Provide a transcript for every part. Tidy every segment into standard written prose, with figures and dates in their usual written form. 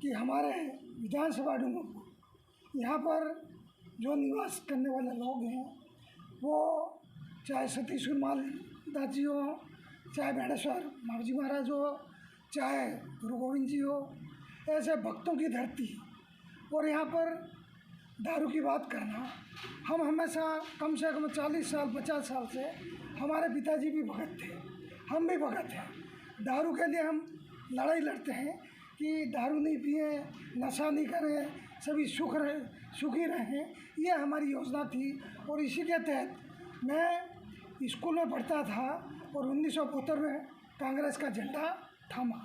कि हमारे विधानसभा डूंगरपुर यहाँ पर जो निवास करने वाले लोग हैं वो चाहे सतीश कुमार दास जी हो, चाहे भेड़ेश्वर मावजी महाराज हो, चाहे गुरु गोविंद जी हो, ऐसे भक्तों की धरती। और यहाँ पर दारू की बात करना, हम हमेशा कम से कम 40 साल 50 साल से हमारे पिताजी भी भगत थे, हम भी भगत हैं। दारू के लिए हम लड़ाई लड़ते हैं कि दारू नहीं पिए, नशा नहीं करें, सभी सुखी रहें, ये हमारी योजना थी। और इसी के तहत मैं स्कूल में पढ़ता था और 1972 में कांग्रेस का झंडा थामा।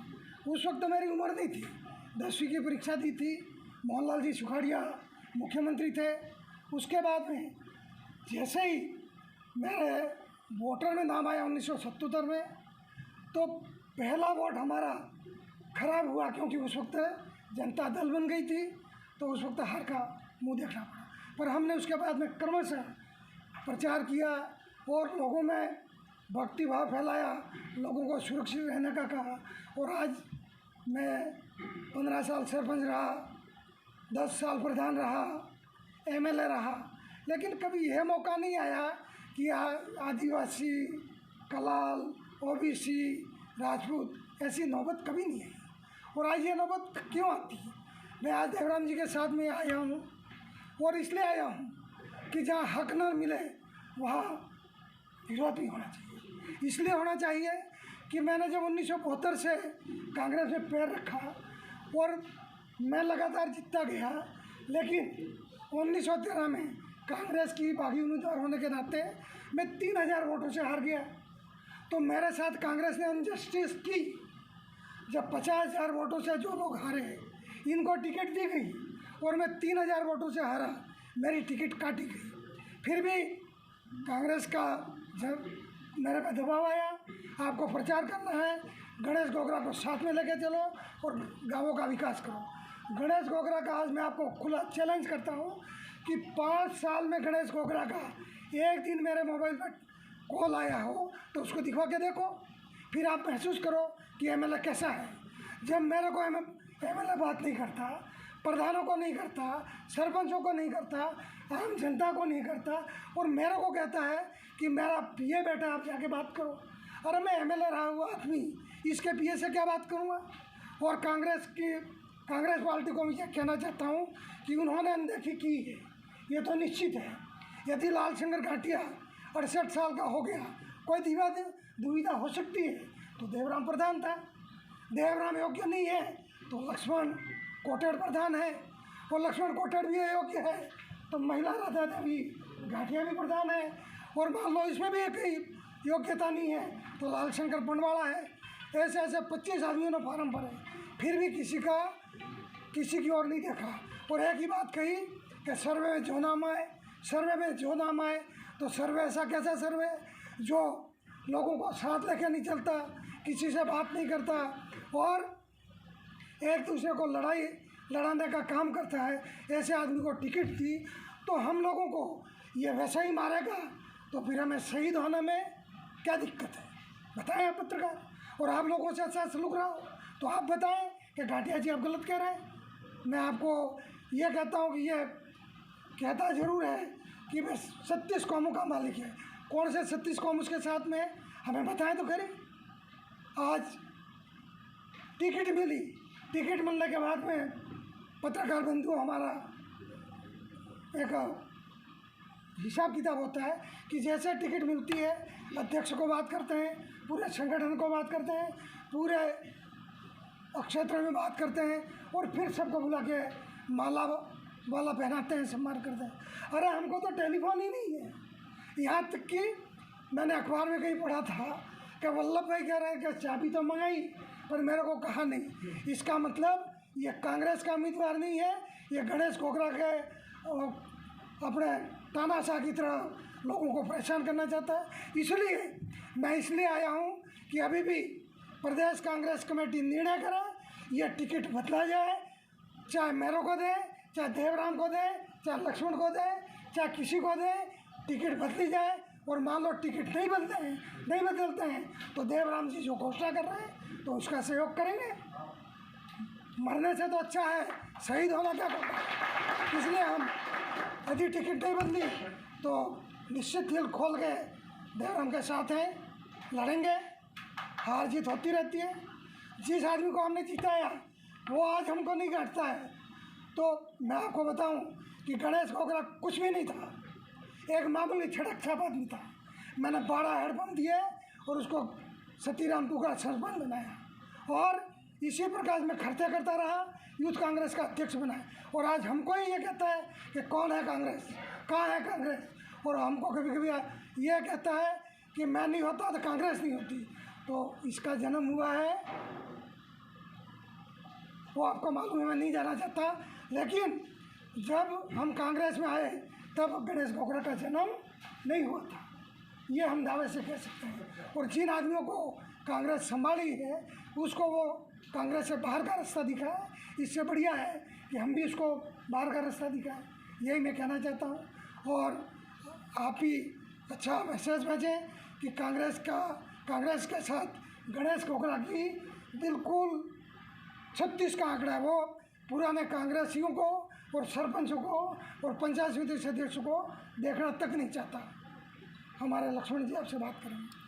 उस वक्त मेरी उम्र नहीं थी, 10वीं की परीक्षा दी थी। मोहनलाल जी सुखाड़िया मुख्यमंत्री थे। उसके बाद में जैसे ही मेरे वोटर में नाम आया 1977 में, तो पहला वोट हमारा खराब हुआ, क्योंकि उस वक्त जनता दल बन गई थी, तो उस वक्त हार का मुंह देखना पड़ा। पर हमने उसके बाद में क्रमशः प्रचार किया और लोगों में भक्ति भाव फैलाया, लोगों को सुरक्षित रहने का कहा। और आज मैं 15 साल सरपंच रहा, 10 साल प्रधान रहा, एमएलए रहा, लेकिन कभी यह मौका नहीं आया कि आदिवासी, कलाल, ओबीसी, राजपूत ऐसी नौबत कभी नहीं आई। और आज ये नौबत क्यों आती है? मैं आज देवराम जी के साथ में आया हूँ और इसलिए आया हूँ कि जहाँ हक न मिले वहाँ विरोध भी होना चाहिए। इसलिए होना चाहिए कि मैंने जब 1972 से कांग्रेस में पैर रखा और मैं लगातार जीतता गया, लेकिन 1913 में कांग्रेस की बागी उम्मीदवार होने के नाते मैं 3000 वोटों से हार गया। तो मेरे साथ कांग्रेस ने अनजस्टिस की। जब 50,000 वोटों से जो लोग हारे, इनको टिकट दी गई और मैं 3000 वोटों से हारा, मेरी टिकट काटी गई। फिर भी कांग्रेस का जब मेरे पे दबाव आया, आपको प्रचार करना है, गणेश गोगरा को साथ में लेके चलो और गांवों का विकास करो। गणेश गोगरा का आज मैं आपको खुला चैलेंज करता हूँ कि 5 साल में गणेश गोगरा का एक दिन मेरे मोबाइल पर कॉल आया हो तो उसको दिखवा के देखो, फिर आप महसूस करो कि एमएलए कैसा है। जब मेरे को एमएलए बात नहीं करता, प्रधानों को नहीं करता, सरपंचों को नहीं करता, आम जनता को नहीं करता, और मेरे को कहता है कि मेरा पीए बेटा आप जाके बात करो। अरे मैं एमएलए रहा हुआ आदमी, इसके पीए से क्या बात करूँगा? और कांग्रेस पार्टी को मैं कहना चाहता हूँ कि उन्होंने अनदेखी की है, ये तो निश्चित है। यदि लाल शंकर घाटिया 68 साल का हो गया, कोई दुविधा हो सकती है, तो देवराम प्रधान था। देवराम योग्य नहीं है तो लक्ष्मण कोटेड़ प्रधान है, और लक्ष्मण कोटेड़ भी अयोग्य है तो महिला राधा देवी घाटिया भी प्रधान है। और मान लो इसमें भी एक योग्यता नहीं है तो लाल शंकर पंडवाड़ा है। ऐसे 25 आदमियों ने फार्म भरे, फिर भी किसी की ओर नहीं देखा। और एक ही बात कही कि सर्वे में जो नाम आए, सर्वे में जो नाम आए। तो सर्वे ऐसा कैसा सर्वे जो लोगों को साथ लेके नहीं चलता, किसी से बात नहीं करता और एक दूसरे को लड़ाने का काम करता है। ऐसे आदमी को टिकट दी तो हम लोगों को ये वैसा ही मारेगा, तो फिर हमें शहीद होने में क्या दिक्कत है? बताएं आप पत्रकार, और आप लोगों से अच्छा सलूक रहा हो तो आप बताएं कि घाटिया जी आप गलत कह रहे हैं। मैं आपको ये कहता हूँ कि ये कहता ज़रूर है कि वह 36 कौमों का मालिक है। कौन से 36 कौम उसके साथ में है, हमें बताएं तो करें। आज टिकट मिली, टिकट मिलने के बाद में पत्रकार बंधु हमारा एक हिसाब किताब होता है कि जैसे टिकट मिलती है अध्यक्ष को बात करते हैं, पूरे संगठन को बात करते हैं, पूरे क्षेत्र में बात करते हैं और फिर सबको बुला के माला पहनाते हैं, सम्मान करते हैं। अरे हमको तो टेलीफोन ही नहीं है। यहाँ तक कि मैंने अखबार में कहीं पढ़ा था कि वल्लभ भाई कह रहे हैं कि चाबी तो मंगाई पर मेरे को कहा नहीं। इसका मतलब ये कांग्रेस का उम्मीदवार नहीं है, ये गणेश गोगरा के अपने तानाशाह की तरह लोगों को परेशान करना चाहता है। इसलिए आया हूँ कि अभी भी प्रदेश कांग्रेस कमेटी निर्णय करे, ये टिकट बदला जाए, चाहे मेरे को दे, चाहे देवराम को दे, चाहे लक्ष्मण को दे, चाहे किसी को दे, टिकट बदली जाए। और मान लो टिकट नहीं बदलते हैं तो देवराम जी जो घोषणा कर रहे हैं तो उसका सहयोग करेंगे। मरने से तो अच्छा है शहीद होना क्या करता है। इसलिए हम यदि टिकट नहीं बदली तो निश्चित दिल खोल के देवराम के साथ हैं, लड़ेंगे। हार जीत होती रहती है। जिस आदमी को हमने जिताया वो आज हमको नहीं काटता है। तो मैं आपको बताऊं कि गणेश घोगरा कुछ भी नहीं था, एक मामूली छड़क छाप आदमी था। मैंने 12 हेडपम्प दिए और उसको सतीराम टुकड़ा सरपंच बनाया और इसी प्रकार मैं खर्चे करता रहा, यूथ कांग्रेस का अध्यक्ष बनाया। और आज हमको ही ये कहता है कि कौन है कांग्रेस, कहाँ है कांग्रेस, और हमको कभी कभी ये कहता है कि मैं नहीं होता तो कांग्रेस नहीं होती। तो इसका जन्म हुआ है वो आपको मालूम है, मैं नहीं जाना चाहता। लेकिन जब हम कांग्रेस में आए तब गणेश घोगरा का जन्म नहीं हुआ था, ये हम दावे से कह सकते हैं। और जिन आदमियों को कांग्रेस संभाली है उसको वो कांग्रेस से बाहर का रास्ता दिखा है। इससे बढ़िया है कि हम भी इसको बाहर का रास्ता दिखाएं, यही मैं कहना चाहता हूँ। और आप ही अच्छा मैसेज भेजें कि कांग्रेस के साथ गणेश घोगरा की बिल्कुल 36 का आंकड़ा है। वो पुराने कांग्रेसियों को और सरपंचों को और पंचायत समिति सदस्यों को देखना तक नहीं चाहता। हमारे लक्ष्मण जी आपसे बात करेंगे।